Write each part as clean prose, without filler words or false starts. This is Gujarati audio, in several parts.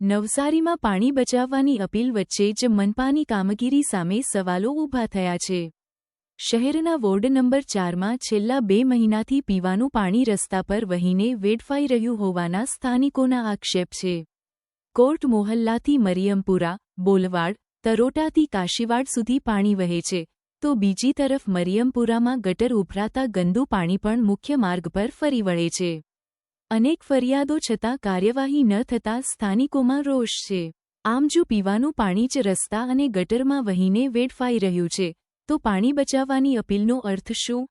નવસારીમાં પાણી બચાવવાની અપીલ વચ્ચે જ મનપાની કામગીરી સામે સવાલો ઊભા થયા છે. શહેરના વોર્ડ નંબર 4માં છેલ્લા 2 મહિનાથી પીવાનું પાણી રસ્તા પર વહીને વેડફાઈ રહ્યું હોવાના સ્થાનિકોના આક્ષેપ છે. કોર્ટ મોહલ્લાથી મરિયમપુરા, બોલવાડ, તરોટાથી કાશીવાડ સુધી પાણી વહે છે, તો બીજી તરફ મરિયમપુરામાં ગટર ઉભરાતા ગંદુ પાણી પણ મુખ્ય માર્ગ પર ફરી વળે છે. અનેક ફરિયાદો છતાં કાર્યવાહી ન થતાં સ્થાનિકોમાં રોષ છે. આમ જો પીવાનું પાણી જ રસ્તા અને ગટરમાં વહીને વેડફાઈ રહ્યું છે, તો પાણી બચાવવાની અપીલનો અર્થ શું?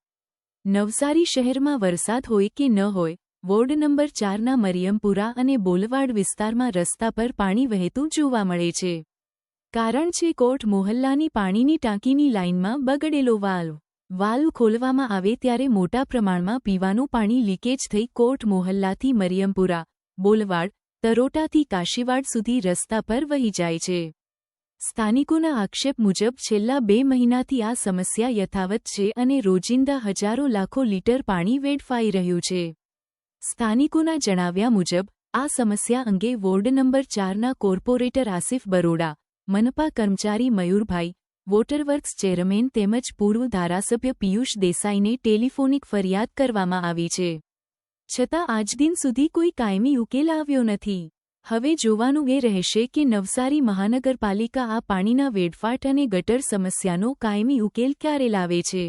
નવસારી શહેરમાં વરસાદ હોય કે ન હોય, વોર્ડ નંબર 4ના મરિયમપુરા અને બોલવાડ વિસ્તારમાં રસ્તા પર પાણી વહેતું જોવા મળે છે. કારણ છે કોર્ટ મોહલ્લાની પાણીની ટાંકીની લાઇનમાં બગડેલો વાલ્વ. વાલ્વ ખોલવામાં આવે ત્યારે મોટા પ્રમાણમાં પીવાનું પાણી લીકેજ થઈ કોર્ટ મોહલ્લાથી મરિયમપુરા, બોલવાડ, તરોટાથી કાશીવાડ સુધી રસ્તા પર વહી જાય છે. સ્થાનિકોના આક્ષેપ મુજબ છેલ્લા 2 મહિનાથી આ સમસ્યા યથાવત છે અને રોજિંદા હજારો લાખો લીટર પાણી વેડફાઈ રહ્યું છે. સ્થાનિકોના જણાવ્યા મુજબ આ સમસ્યા અંગે વોર્ડ નંબર 4ના કોર્પોરેટર આસિફ બરોડા, મનપા કર્મચારી મયુરભાઈ, વોટરવર્ક્સ ચેરમેન તેમજ પૂર્વ ધારાસભ્ય પિયુષ દેસાઈને ટેલિફોનિક ફરિયાદ કરવામાં આવી છે. છતાં આજદિન સુધી કોઈ કાયમી ઉકેલ આવ્યો નથી. હવે જોવાનું એ રહેશે કે નવસારી મહાનગરપાલિકા આ પાણીના વેડફાટ અને ગટર સમસ્યાનો કાયમી ઉકેલ ક્યારે લાવે છે.